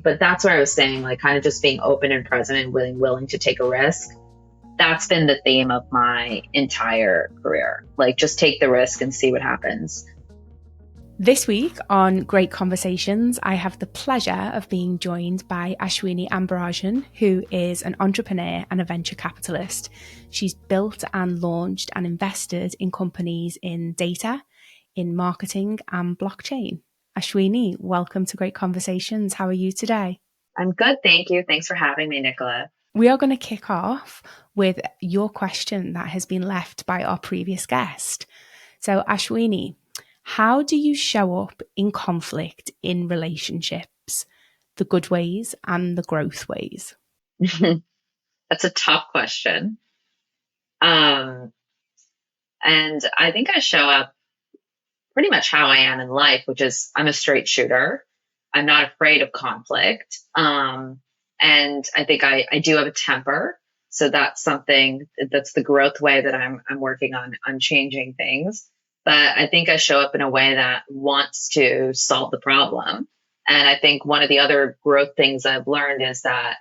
But that's where I was saying, like, kind of just being open and present and willing to take a risk. That's been the theme of my entire career. Like, just take the risk and see what happens. This week on Great Conversations, I have the pleasure of being joined by Ashwini Ambarajan, who is an entrepreneur and a venture capitalist. She's built and launched and invested in companies in data, in marketing and blockchain. Ashwini, welcome to Great Conversations. How are you today? I'm good, thank you. Thanks for having me, Nicola. We are going to kick off with your question that has been left by our previous guest. So, Ashwini, how do you show up in conflict in relationships, the good ways and the growth ways? That's a tough question. And I think I show up pretty much how I am in life, which is I'm a straight shooter. I'm not afraid of conflict. And I think I do have a temper. So that's something that's the growth way that I'm working on changing things. But I think I show up in a way that wants to solve the problem. And I think one of the other growth things I've learned is that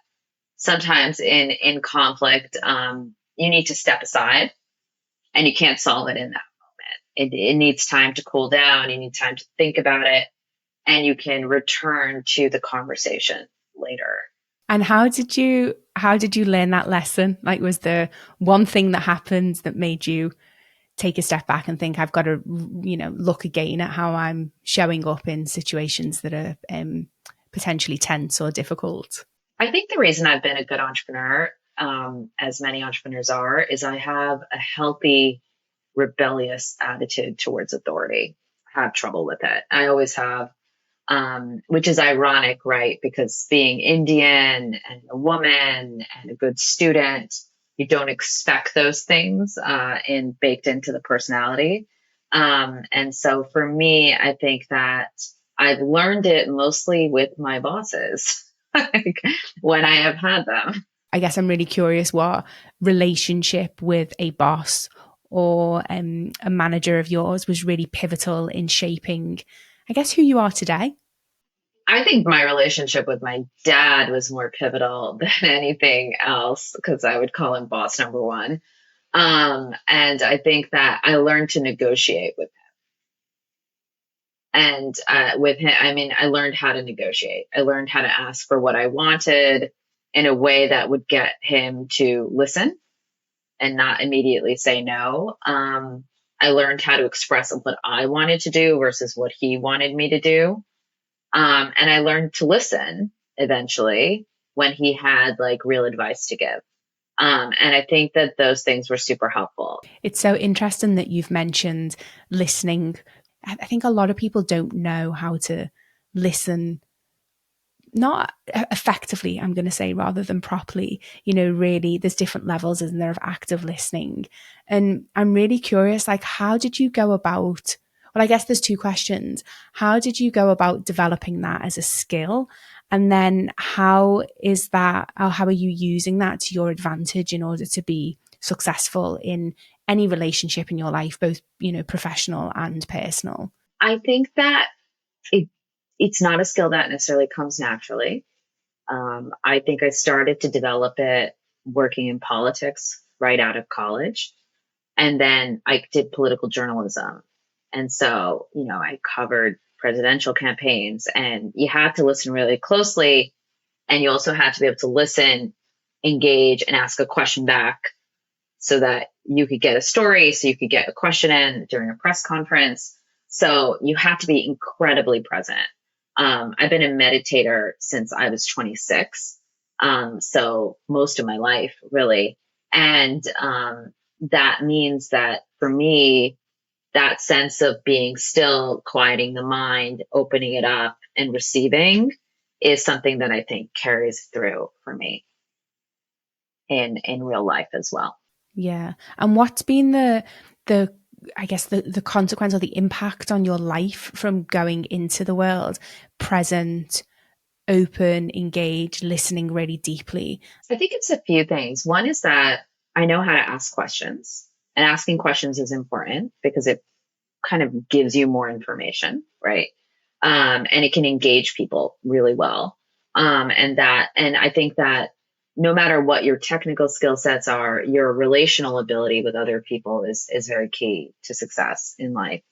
sometimes in conflict, you need to step aside and you can't solve it in that moment. It needs time to cool down. You need time to think about it, and you can return to the conversation later. And how did you learn that lesson? Like, was there one thing that happened that made you take a step back and think, I've got to, look again at how I'm showing up in situations that are potentially tense or difficult? I think the reason I've been a good entrepreneur, as many entrepreneurs are, is I have a healthy, rebellious attitude towards authority. I have trouble with it. I always have, which is ironic, right? Because being Indian and a woman and a good student, you don't expect those things baked into the personality. And so for me, I think that I've learned it mostly with my bosses when I have had them. I guess I'm really curious what relationship with a boss or a manager of yours was really pivotal in shaping, I guess, who you are today. I think my relationship with my dad was more pivotal than anything else, because I would call him boss number one. And I think that I learned to negotiate with him. And with him, I learned how to negotiate. I learned how to ask for what I wanted in a way that would get him to listen and not immediately say no. I learned how to express what I wanted to do versus what he wanted me to do. And I learned to listen eventually when he had like real advice to give. And I think that those things were super helpful. It's so interesting that you've mentioned listening. I think a lot of people don't know how to listen, not effectively, I'm going to say, rather than properly. Really, there's different levels, isn't there, of active listening. And I'm really curious, like, how did you go about, well, I guess there's two questions. How did you go about developing that as a skill? And then how are you using that to your advantage in order to be successful in any relationship in your life, both, professional and personal? I think that it's not a skill that necessarily comes naturally. I think I started to develop it working in politics right out of college. And then I did political journalism. And so, I covered presidential campaigns, and you had to listen really closely. And you also had to be able to listen, engage, and ask a question back so that you could get a story, so you could get a question in during a press conference. So you have to be incredibly present. I've been a meditator since I was 26. So most of my life, really. And that means that for me, that sense of being still, quieting the mind, opening it up, and receiving is something that I think carries through for me in real life as well. Yeah. And what's been the consequence or the impact on your life from going into the world present, open, engaged, listening really deeply? I think it's a few things. One is that I know how to ask questions, and asking questions is important because it kind of gives you more information, right? And it can engage people really well. And I think that no matter what your technical skill sets are, your relational ability with other people is very key to success in life.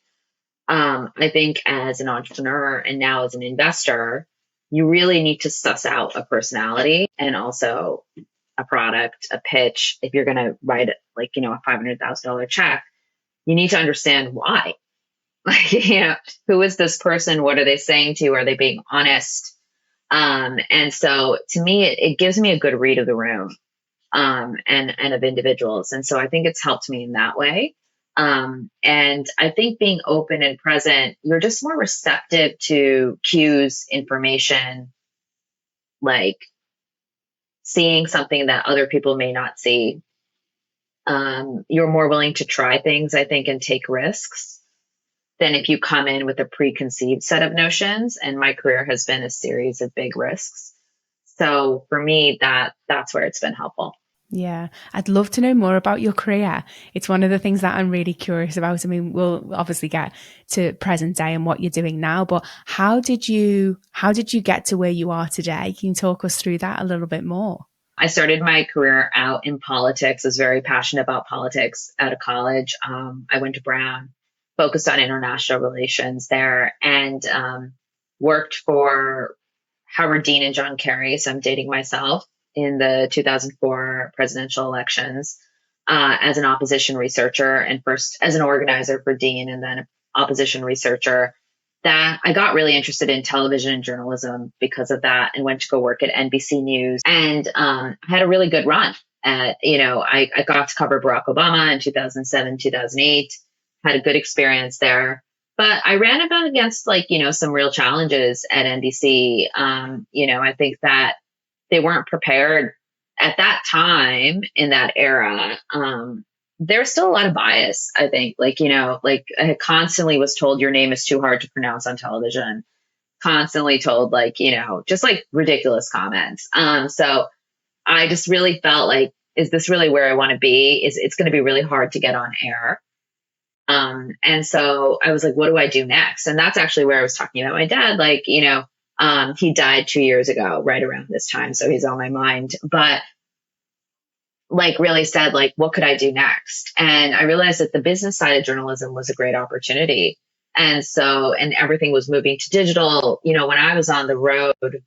I think as an entrepreneur and now as an investor, you really need to suss out a personality and also a product, a pitch. If you're going to write like, a $500,000 check, you need to understand why. Like, who is this person? What are they saying to you? Are they being honest? And so to me, it gives me a good read of the room, and of individuals. And so I think it's helped me in that way. And I think being open and present, you're just more receptive to cues, information, like seeing something that other people may not see. You're more willing to try things, I think, and take risks than if you come in with a preconceived set of notions. And my career has been a series of big risks. So for me, that's where it's been helpful. Yeah, I'd love to know more about your career. It's one of the things that I'm really curious about. I mean, we'll obviously get to present day and what you're doing now, but how did you get to where you are today? Can you talk us through that a little bit more? I started my career out in politics. I was very passionate about politics out of college. I went to Brown, focused on international relations there, and worked for Howard Dean and John Kerry. So I'm dating myself in the 2004 presidential elections as an opposition researcher, and first as an organizer for Dean and then an opposition researcher. That I got really interested in television and journalism because of that, and went to go work at NBC News, and had a really good run. I got to cover Barack Obama in 2007, 2008, had a good experience there. But I ran up against some real challenges at NBC. I think that they weren't prepared at that time in that era. There's still a lot of bias, I think. I constantly was told your name is too hard to pronounce on television. Constantly told, just ridiculous comments. So I just really felt like, is this really where I want to be? It's going to be really hard to get on air. And so I was like, what do I do next? And that's actually where I was talking about my dad. He died 2 years ago, right around this time. So he's on my mind. But really said, what could I do next? And I realized that the business side of journalism was a great opportunity. And everything was moving to digital. When I was on the road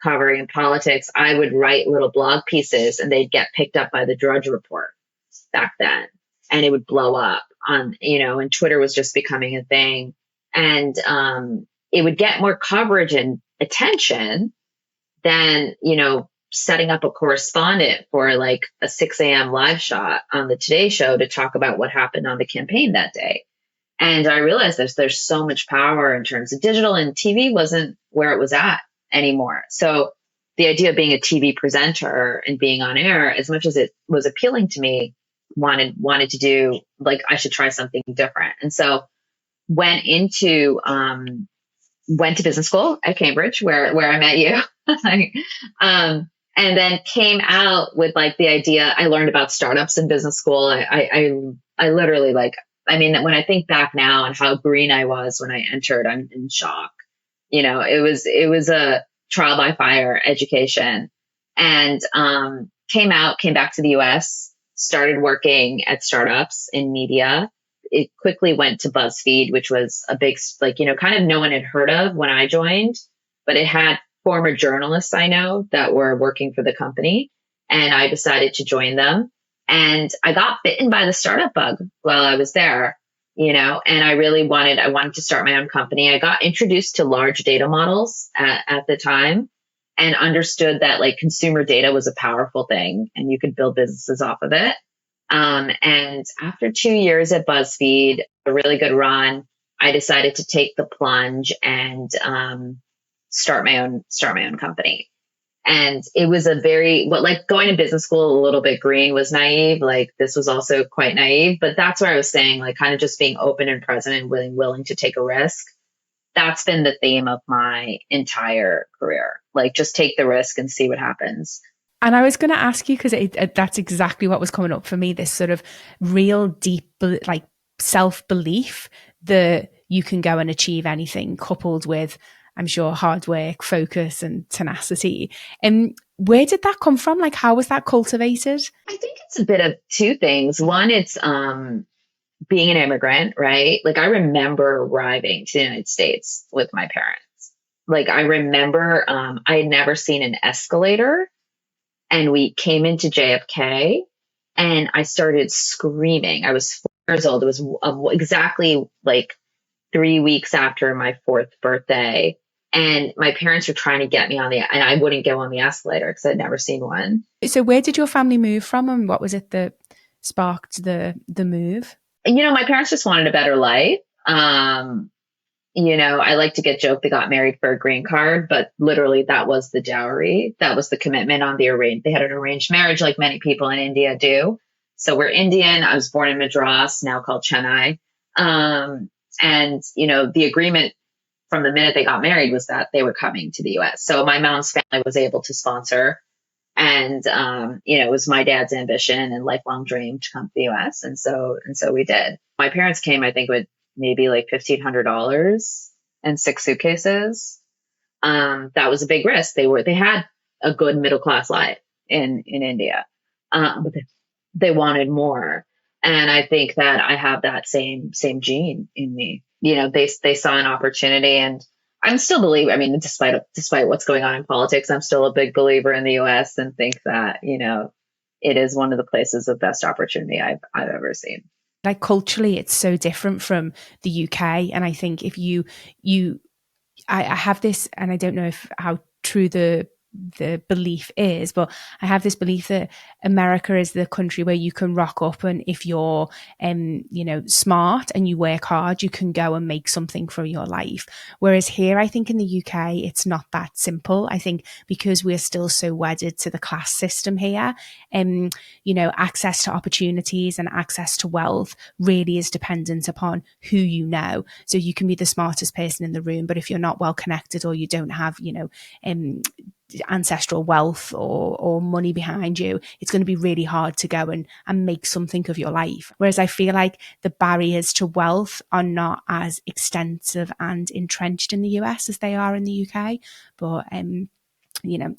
covering politics, I would write little blog pieces and they'd get picked up by the Drudge Report back then. And it would blow up and Twitter was just becoming a thing. And it would get more coverage and attention than, setting up a correspondent for a 6 a.m. live shot on the Today Show to talk about what happened on the campaign that day. And I realized there's so much power in terms of digital, and TV wasn't where it was at anymore. So the idea of being a TV presenter and being on air, as much as it was appealing to me, wanted to do, I should try something different. And so went to business school at Cambridge, where I met you. And then came out with the idea. I learned about startups in business school. I literally when I think back now and how green I was when I entered, I'm in shock. It was a trial by fire education, and came back to the US, started working at startups in media. It quickly went to BuzzFeed, which was a big, kind of no one had heard of when I joined, but it had former journalists I know that were working for the company, and I decided to join them. And I got bitten by the startup bug while I was there, and I wanted to start my own company. I got introduced to large data models at the time, and understood that consumer data was a powerful thing and you could build businesses off of it. And after 2 years at BuzzFeed, a really good run, I decided to take the plunge and start my own company. And it was going to business school a little bit green was naive. This was also quite naive, but that's where I was saying, kind of just being open and present and willing to take a risk. That's been the theme of my entire career. Just take the risk and see what happens. And I was going to ask you, because that's exactly what was coming up for me, this sort of real deep, self-belief that you can go and achieve anything, coupled with I'm sure, hard work, focus, and tenacity. And where did that come from? Like, how was that cultivated? I think it's a bit of two things. One, it's being an immigrant, right? Like I remember arriving to the United States with my parents. Like I remember I had never seen an escalator, and we came into JFK and I started screaming. I was 4 years old. It was exactly like 3 weeks after my fourth birthday. And my parents were trying to get me and I wouldn't go on the escalator because I'd never seen one. So where did your family move from, and what was it that sparked the move? My parents just wanted a better life. I like to get joke they got married for a green card, but literally that was the dowry. That was the commitment on they had an arranged marriage like many people in India do. So we're Indian. I was born in Madras, now called Chennai. The agreement from the minute they got married was that they were coming to the US. So my mom's family was able to sponsor. And, it was my dad's ambition and lifelong dream to come to the US. And so we did. My parents came, I think, with maybe like $1,500 and 6 suitcases. That was a big risk. They had a good middle class life in India, but they wanted more. And I think that I have that same gene in me. They saw an opportunity, and I'm still believe. I mean, despite what's going on in politics, I'm still a big believer in the U.S. and think that it is one of the places of best opportunity I've ever seen. Like culturally, it's so different from the UK, and I think if I have this, and I don't know how true the belief is, but I have this belief that America is the country where you can rock up, and if you're smart and you work hard, you can go and make something for your life. Whereas here, I think in the UK, it's not that simple. I think because we're still so wedded to the class system here, access to opportunities and access to wealth really is dependent upon who you know. So you can be the smartest person in the room, but if you're not well connected, or you don't have ancestral wealth or money behind you, it's going to be really hard to go and make something of your life. Whereas I feel like the barriers to wealth are not as extensive and entrenched in the US as they are in the UK. But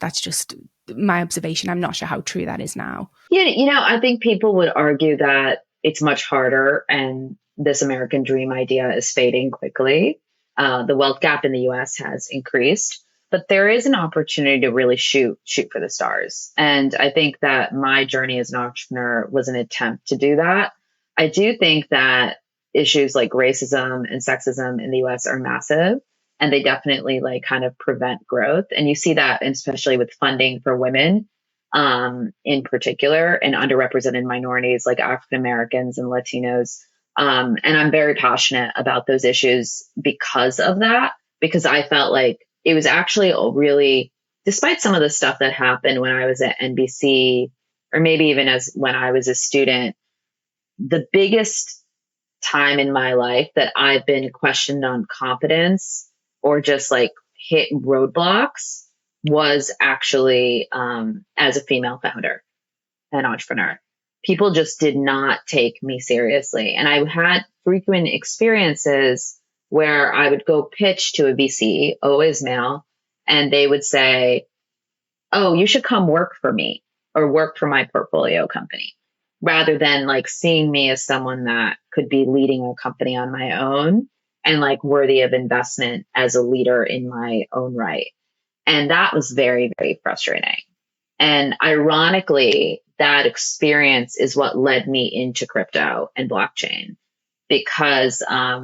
that's just my observation. I'm not sure how true that is now. Yeah, I think people would argue that it's much harder, and this American dream idea is fading quickly. The wealth gap in the US has increased, but there is an opportunity to really shoot for the stars. And I think that my journey as an entrepreneur was an attempt to do that. I do think that issues like racism and sexism in the US are massive, and they definitely kind of prevent growth. And you see that especially with funding for women, in particular, and underrepresented minorities like African Americans and Latinos. And I'm very passionate about those issues because of that, because I felt like it was actually really, despite some of the stuff that happened when I was at NBC, or maybe even when I was a student, the biggest time in my life that I've been questioned on competence or just hit roadblocks was actually as a female founder and entrepreneur. People just did not take me seriously. And I had frequent experiences where I would go pitch to a VC, always male, and they would say, "Oh, you should come work for me or work for my portfolio company," rather than seeing me as someone that could be leading a company on my own and worthy of investment as a leader in my own right. And that was very, very frustrating. And ironically, that experience is what led me into crypto and blockchain, because I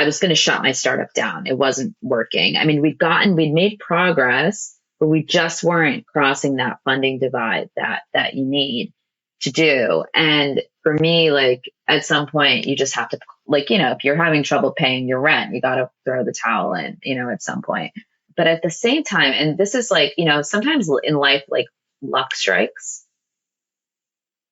was going to shut my startup down. It wasn't working. I mean, we'd made progress, but we just weren't crossing that funding divide that you need to do. And for me, at some point, you just have to, if you're having trouble paying your rent, you got to throw the towel in, at some point. But at the same time, and this is sometimes in life, luck strikes,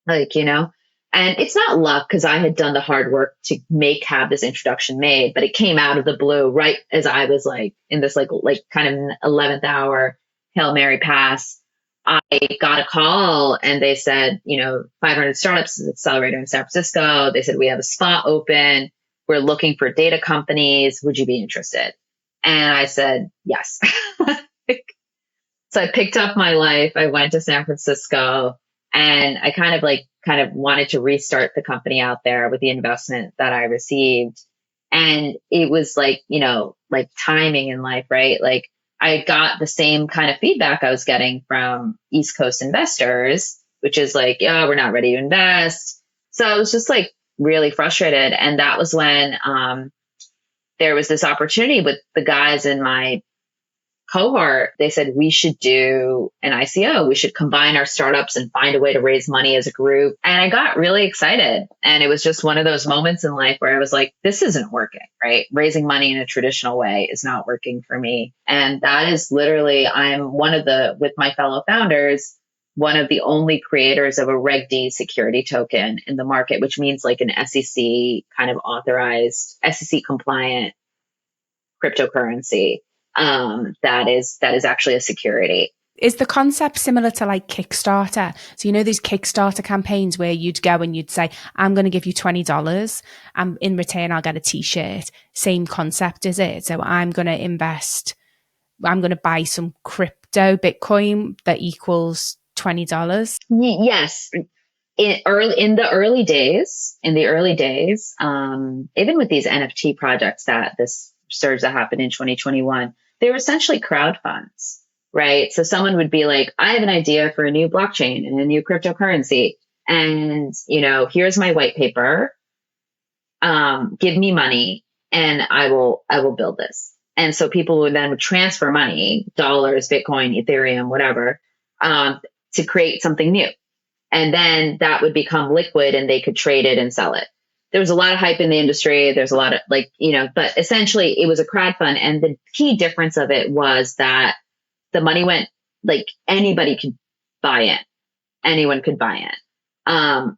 and it's not luck because I had done the hard work to have this introduction made, but it came out of the blue right as I was in this kind of 11th hour Hail Mary pass. I got a call and they said, 500 startups accelerator in San Francisco. They said, we have a spot open. We're looking for data companies. Would you be interested? And I said, yes. So I picked up my life. I went to San Francisco and I kind of wanted to restart the company out there with the investment that I received. And it was like, like timing in life, right? Like I got the same kind of feedback I was getting from East Coast investors, which is like, yeah, we're not ready to invest. So I was just like really frustrated. And that was when there was this opportunity with the guys in my cohort. They said we should do an ICO. We should combine our startups and find a way to raise money as a group. And I got really excited. And it was just one of those moments in life where I was like, this isn't working, right? Raising money in a traditional way is not working for me. And that is literally, I'm with my fellow founders, one of the only creators of a Reg D security token in the market, which means like an SEC kind of authorized, SEC compliant cryptocurrency. That is actually a security. Is the concept similar to like Kickstarter? So, these Kickstarter campaigns where you'd go and you'd say, I'm going to give you $20 and in return, I'll get a t-shirt. Same concept, is it? So I'm going to buy some crypto Bitcoin that equals $20. Yes. In the early days, even with these NFT projects that this surge that happened in 2021, they were essentially crowd funds, right? So someone would be like, I have an idea for a new blockchain and a new cryptocurrency. And, here's my white paper. Give me money and I will build this. And so people would then transfer money, dollars, Bitcoin, Ethereum, whatever, to create something new. And then that would become liquid and they could trade it and sell it. There was a lot of hype in the industry. There's a lot of but essentially it was a crowdfund. And the key difference of it was that the money went, like anybody could buy in. Anyone could buy in.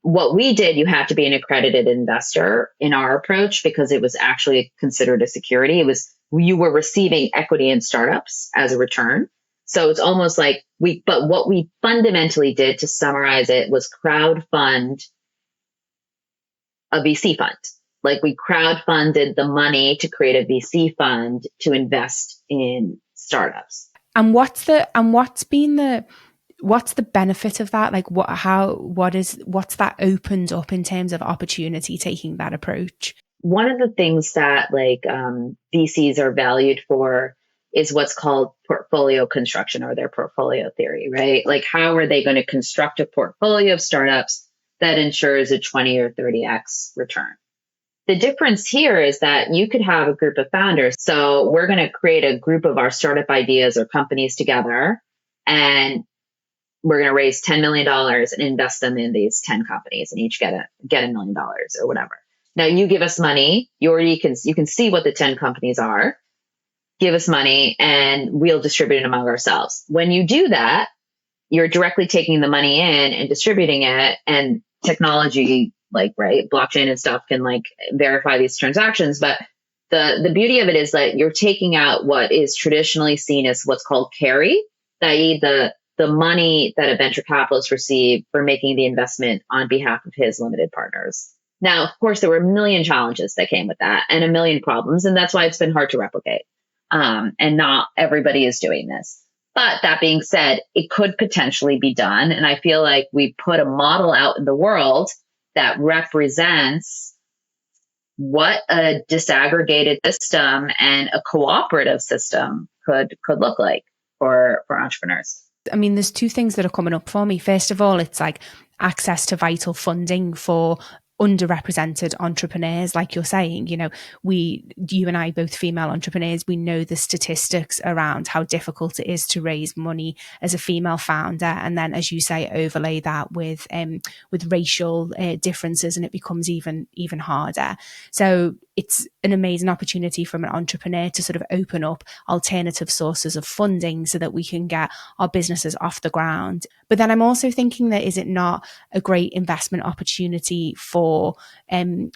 What we did, you had to be an accredited investor in our approach because it was actually considered a security. You were receiving equity in startups as a return. So it's almost like but what we fundamentally did, to summarize it, was crowdfund a VC fund. Like we crowdfunded the money to create a VC fund to invest in startups. And what's the benefit of that? Like what's that opened up in terms of opportunity taking that approach? One of the things that VCs are valued for is what's called portfolio construction, or their portfolio theory, right? Like how are they going to construct a portfolio of startups that ensures a 20 or 30x return? The difference here is that you could have a group of founders. So we're going to create a group of our startup ideas or companies together, and we're going to raise $10 million and invest them in these 10 companies and each get $1 million or whatever. Now you give us money. You can see what the 10 companies are. Give us money and we'll distribute it among ourselves. When you do that, you're directly taking the money in and distributing it, and technology, blockchain and stuff can verify these transactions. But the beauty of it is that you're taking out what is traditionally seen as what's called carry, i.e. the money that a venture capitalist received for making the investment on behalf of his limited partners. Now, of course, there were a million challenges that came with that and a million problems, and that's why it's been hard to replicate. And not everybody is doing this. But that being said, it could potentially be done. And I feel like we put a model out in the world that represents what a disaggregated system and a cooperative system could look like for entrepreneurs. I mean, there's two things that are coming up for me. First of all, it's like access to vital funding for underrepresented entrepreneurs. Like you're saying, you and I, both female entrepreneurs, we know the statistics around how difficult it is to raise money as a female founder. And then, as you say, overlay that with racial differences, and it becomes even harder. So it's an amazing opportunity from an entrepreneur to sort of open up alternative sources of funding so that we can get our businesses off the ground. But then I'm also thinking that, is it not a great investment opportunity for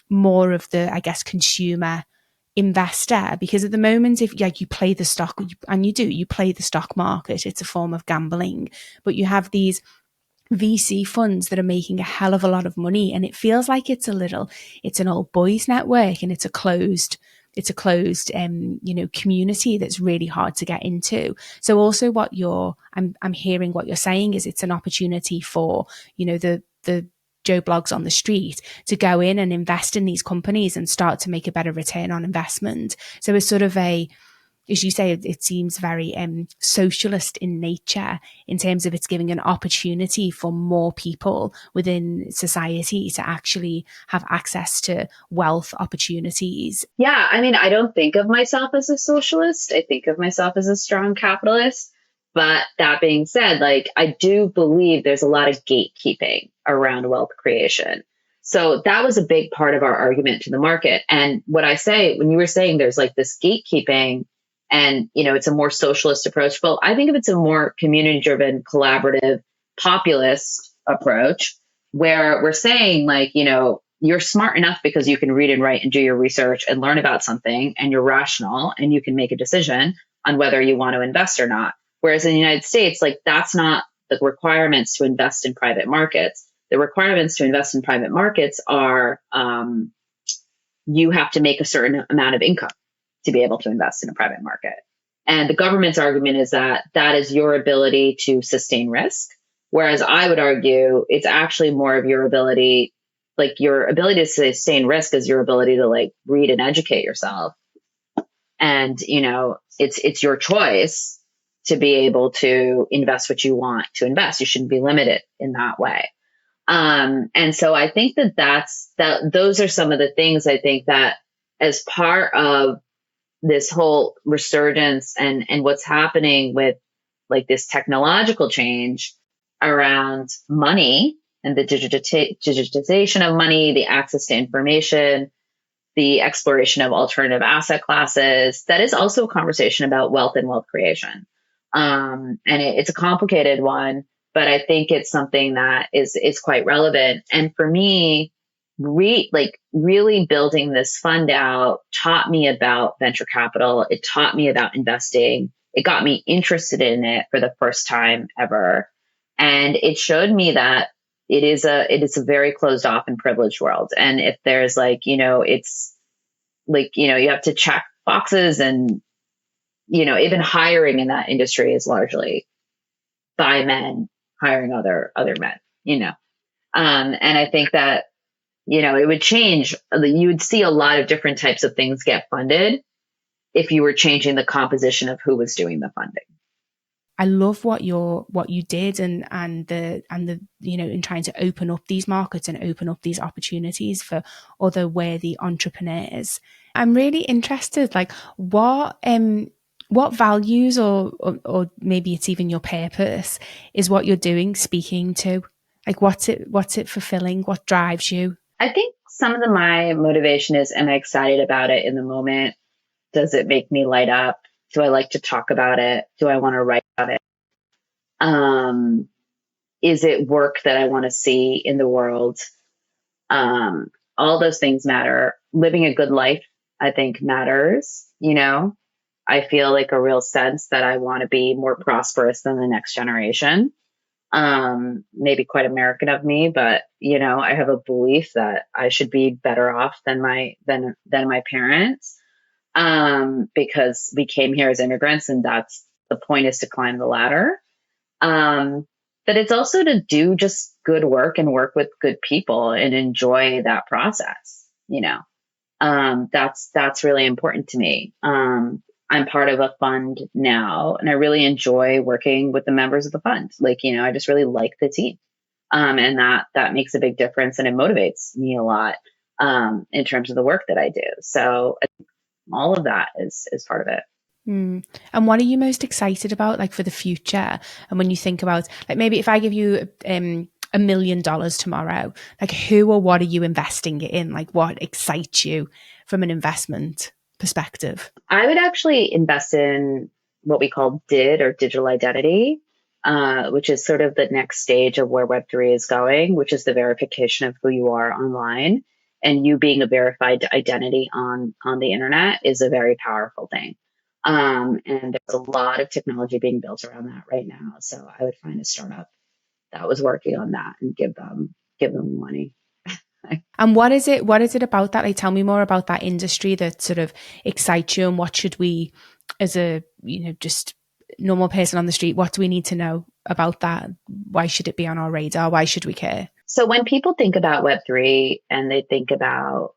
more of the, I guess, consumer investor? Because at the moment, if you play the stock, and you play the stock market, it's a form of gambling, but you have these VC funds that are making a hell of a lot of money, and it feels like it's an old boys network, and it's a closed community that's really hard to get into. So also I'm hearing what you're saying is it's an opportunity for, the Joe Blogs on the street to go in and invest in these companies and start to make a better return on investment. So it's sort of as you say, it seems very socialist in nature in terms of it's giving an opportunity for more people within society to actually have access to wealth opportunities. Yeah, I mean, I don't think of myself as a socialist. I think of myself as a strong capitalist. But that being said, like, I do believe there's a lot of gatekeeping around wealth creation. So that was a big part of our argument to the market. And what I say, when you were saying there's like this gatekeeping and, it's a more socialist approach, well, I think of it's a more community driven, collaborative, populist approach where we're saying like, you're smart enough because you can read and write and do your research and learn about something, and you're rational and you can make a decision on whether you want to invest or not. Whereas in the United States, like, that's not the requirements to invest in private markets. The requirements to invest in private markets are you have to make a certain amount of income to be able to invest in a private market. And the government's argument is that that is your ability to sustain risk. Whereas I would argue it's actually more of your ability, like your ability to sustain risk is your ability to like read and educate yourself. And, it's your choice to be able to invest what you want to invest. You shouldn't be limited in that way. And so I think those are some of the things I think that as part of this whole resurgence and what's happening with like this technological change around money and the digitization of money, the access to information, the exploration of alternative asset classes, that is also a conversation about wealth and wealth creation. And it's a complicated one, but I think it's something that is quite relevant. And for me, really building this fund out taught me about venture capital. It taught me about investing. It got me interested in it for the first time ever. And it showed me that it is a very closed off and privileged world. And if there's like, it's like, you have to check boxes, and, even hiring in that industry is largely by men hiring other men, and I think that, it would change. You would see a lot of different types of things get funded if you were changing the composition of who was doing the funding. I love what you did and the in trying to open up these markets and open up these opportunities for other worthy entrepreneurs. I'm really interested, like what values or maybe it's even your purpose is what you're doing speaking to, like what's it fulfilling, what drives you? I think some of my motivation is, am I excited about it in the moment? Does it make me light up? Do I like to talk about it? Do I want to write about it? Is it work that I want to see in the world? All those things matter. Living a good life, I think, matters. I feel like a real sense that I want to be more prosperous than the next generation. Maybe quite American of me, but I have a belief that I should be better off than my parents, because we came here as immigrants, and that's the point, is to climb the ladder. But it's also to do just good work and work with good people and enjoy that process. That's really important to me. I'm part of a fund now, and I really enjoy working with the members of the fund. Like, I just really like the team. And that makes a big difference, and it motivates me a lot, in terms of the work that I do. So I think all of that is part of it. And what are you most excited about, like for the future? And when you think about, like, maybe if I give you $1 million tomorrow, like who or what are you investing it in? Like what excites you from an investment perspective? I would actually invest in what we call DID, or digital identity, which is sort of the next stage of where Web3 is going, which is the verification of who you are online. And you being a verified identity on the internet is a very powerful thing. And there's a lot of technology being built around that right now. So I would find a startup that was working on that and give them money. And what is it about that? Like, tell me more about that industry that sort of excites you, and what should we, as a, just normal person on the street, what do we need to know about that? Why should it be on our radar? Why should we care? So when people think about Web3 and they think about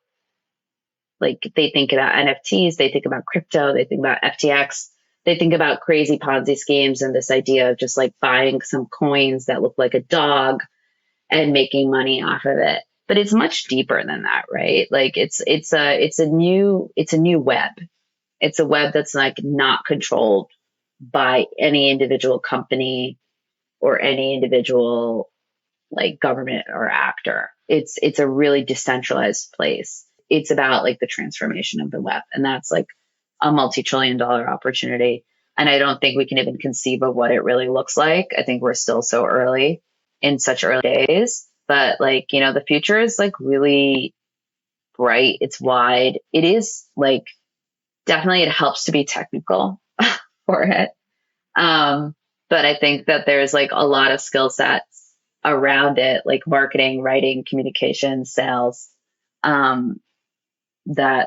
NFTs, they think about crypto, they think about FTX, they think about crazy Ponzi schemes and this idea of just like buying some coins that look like a dog and making money off of it. But it's much deeper than that, right? Like it's a new web. It's a web that's like not controlled by any individual company or any individual like government or actor. It's a really decentralized place. It's about like the transformation of the web, and that's like a multi-trillion-dollar opportunity. And I don't think we can even conceive of what it really looks like. I think we're still so early in such early days. But like, the future is like really bright. It's wide. It is like, definitely it helps to be technical for it. But I think that there's like a lot of skill sets around it, like marketing, writing, communication, sales, that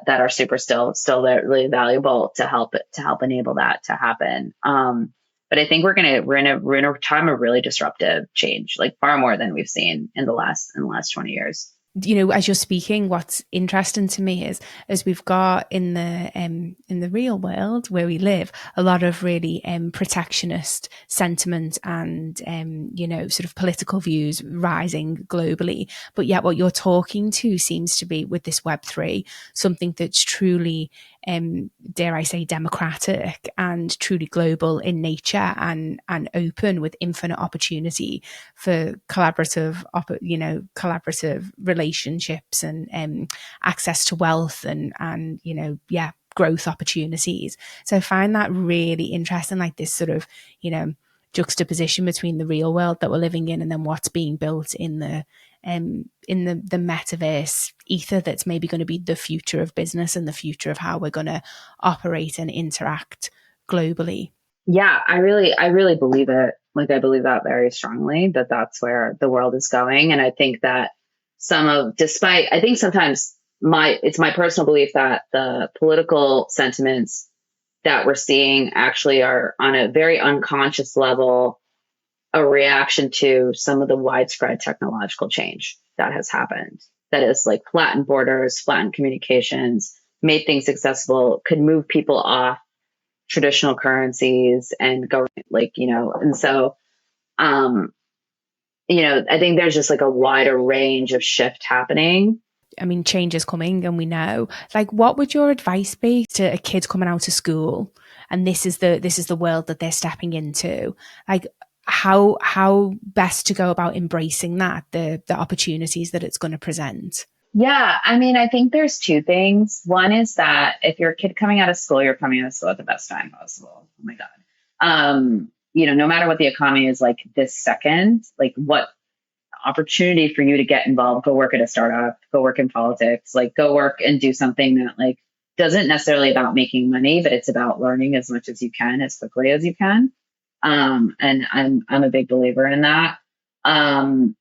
are super still really valuable to help enable that to happen. But I think we're in a time of really disruptive change, like far more than we've seen in the last 20 years. As you're speaking, what's interesting to me is, as we've got in the real world where we live, a lot of really protectionist sentiment and sort of political views rising globally. But yet, what you're talking to seems to be, with this Web3, something that's truly, dare I say, democratic and truly global in nature, and open with infinite opportunity for collaborative relationships and access to wealth and growth opportunities. So I find that really interesting, like this sort of juxtaposition between the real world that we're living in and then what's being built in the metaverse ether that's maybe going to be the future of business and the future of how we're going to operate and interact globally. Yeah, I really believe it. Like, I believe that very strongly, that that's where the world is going. And I think that I think sometimes it's my personal belief that the political sentiments that we're seeing actually are on a very unconscious level, a reaction to some of the widespread technological change that has happened, that is like flattened borders, flattened communications, made things accessible, could move people off traditional currencies and government, and so, I think there's just like a wider range of shift happening. I mean, change is coming, and we know. Like, what would your advice be to a kid coming out of school, and this is the world that they're stepping into? Like, how best to go about embracing that, the opportunities that it's going to present? Yeah, I mean, I think there's two things. One is that if you're a kid coming out of school, you're coming out of school at the best time possible. Oh my God. No matter what the economy is like this second, like what opportunity for you to get involved, go work at a startup, go work in politics, like go work and do something that like doesn't necessarily about making money, but it's about learning as much as you can, as quickly as you can. And I'm a big believer in that. And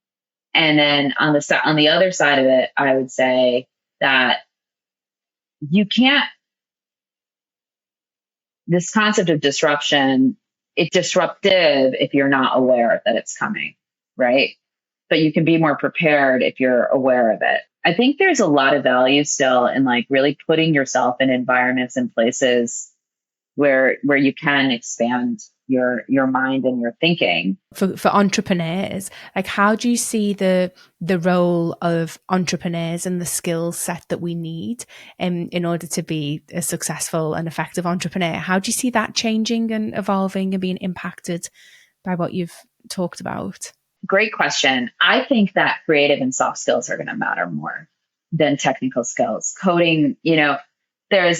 then on the other side of it, I would say that this concept of disruption, it's disruptive if you're not aware that it's coming, right? But you can be more prepared if you're aware of it. I think there's a lot of value still in like really putting yourself in environments and places where you can expand your mind and your thinking. For entrepreneurs, like, how do you see the role of entrepreneurs and the skill set that we need in order to be a successful and effective entrepreneur? How do you see that changing and evolving and being impacted by what you've talked about? Great question. I think that creative and soft skills are going to matter more than technical skills. Coding, there's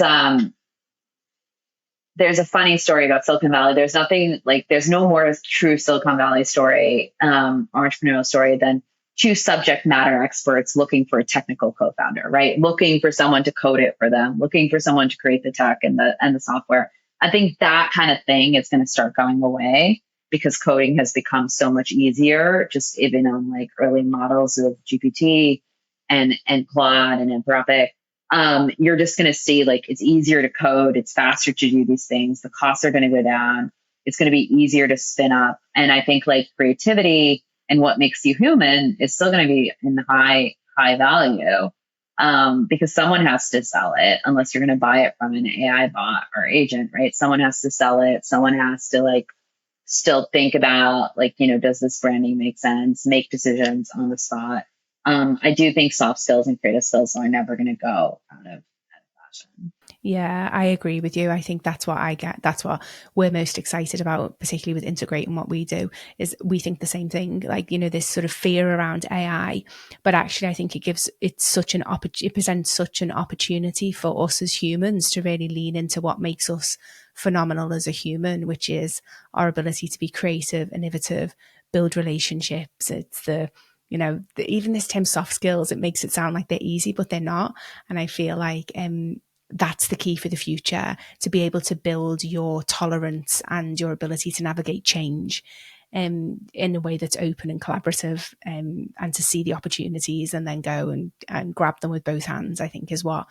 a funny story about Silicon Valley. There's no more true Silicon Valley story, or entrepreneurial story than two subject matter experts looking for a technical co-founder, right? Looking for someone to code it for them, looking for someone to create the tech and the software. I think that kind of thing is going to start going away. because coding has become so much easier, just even on like early models of GPT and Claude and Anthropic. You're just going to see like it's easier to code, it's faster to do these things, the costs are going to go down, it's going to be easier to spin up. And I think like creativity and what makes you human is still going to be in high value, because someone has to sell it, unless you're going to buy it from an AI bot or agent, right? Someone has to sell it. Someone has to like still think about like, does this branding make sense? Make decisions on the spot. I do think soft skills and creative skills are never going to go out of fashion. Yeah, I agree with you. I think that's what I get. That's what we're most excited about, particularly with integrating what we do, is we think the same thing. Like, this sort of fear around AI, but actually I think it presents such an opportunity for us as humans to really lean into what makes us phenomenal as a human, which is our ability to be creative, innovative, build relationships. It's even this term soft skills, it makes it sound like they're easy, but they're not. And I feel like, that's the key for the future, to be able to build your tolerance and your ability to navigate change in a way that's open and collaborative, and to see the opportunities and then go and grab them with both hands, I think is what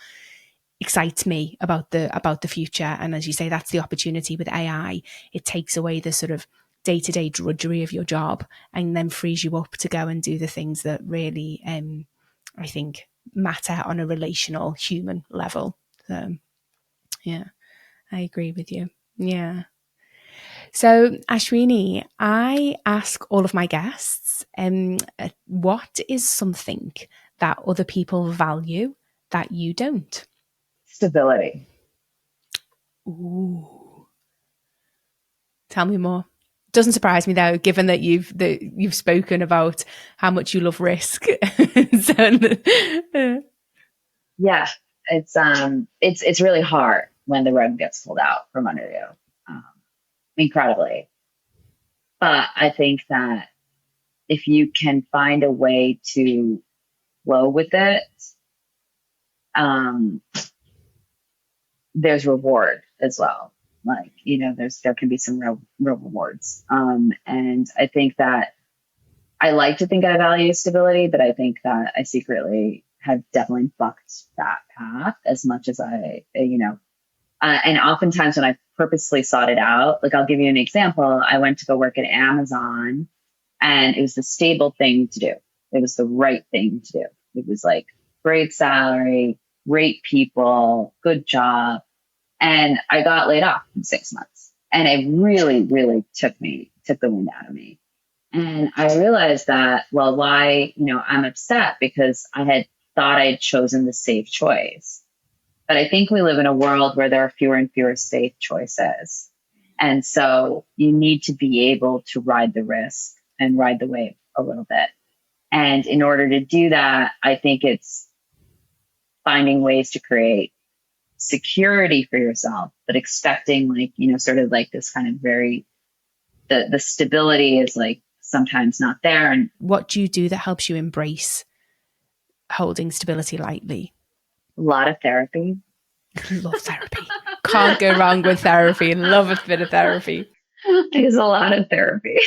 excites me about the future. And as you say, that's the opportunity with AI. It takes away the sort of day-to-day drudgery of your job and then frees you up to go and do the things that really, I think, matter on a relational human level. So, yeah, I agree with you. Yeah. So, Ashwini, I ask all of my guests, what is something that other people value that you don't? Stability. Ooh. Tell me more. Doesn't surprise me though, given that you've spoken about how much you love risk. Yeah, it's really hard when the rug gets pulled out from under you, incredibly. But I think that if you can find a way to flow with it, there's reward as well. Like, there can be some real rewards. And I think that I like to think I value stability, but I think that I secretly have definitely bucked that path as much as and oftentimes when I purposely sought it out, like I'll give you an example. I went to go work at Amazon and it was the stable thing to do. It was the right thing to do. It was like great salary, great people, good job. And I got laid off in 6 months. And it really, really took the wind out of me. And I realized that, well, why, I'm upset because I had thought I had chosen the safe choice. But I think we live in a world where there are fewer and fewer safe choices. And so you need to be able to ride the risk and ride the wave a little bit. And in order to do that, I think it's finding ways to create security for yourself, but expecting like, sort of like this kind of the stability is like sometimes not there. And what do you do that helps you embrace holding stability lightly? A lot of therapy. Love therapy. Can't go wrong with therapy. Love a bit of therapy. There's a lot of therapy.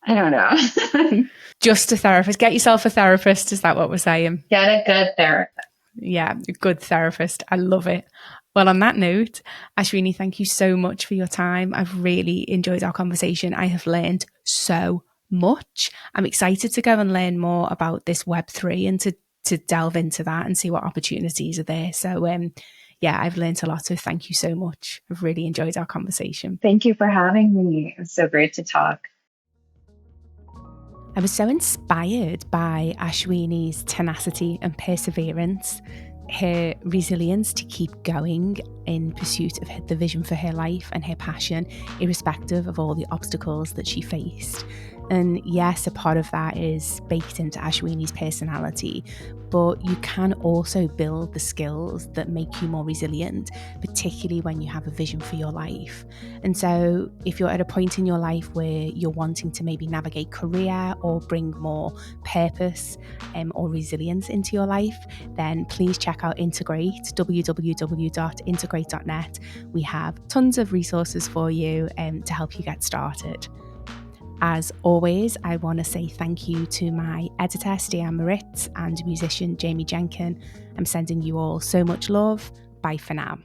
I don't know. Just a therapist. Get yourself a therapist. Is that what we're saying? Get a good therapist. Yeah, a good therapist. I love it. Well, on that note, Ashwini, thank you so much for your time. I've really enjoyed our conversation. I have learned so much. I'm excited to go and learn more about this Web3 and to delve into that and see what opportunities are there. So, yeah, I've learned a lot. So thank you so much. I've really enjoyed our conversation. Thank you for having me. It was so great to talk. I was so inspired by Ashwini's tenacity and perseverance, her resilience to keep going in pursuit of the vision for her life and her passion, irrespective of all the obstacles that she faced. And yes, a part of that is baked into Ashwini's personality, but you can also build the skills that make you more resilient, particularly when you have a vision for your life. And so if you're at a point in your life where you're wanting to maybe navigate career or bring more purpose or resilience into your life, then please check out Integrate, www.integrate.net. We have tons of resources for you to help you get started. As always, I want to say thank you to my editor, Stian Moritz, and musician, Jamie Jenkin. I'm sending you all so much love. Bye for now.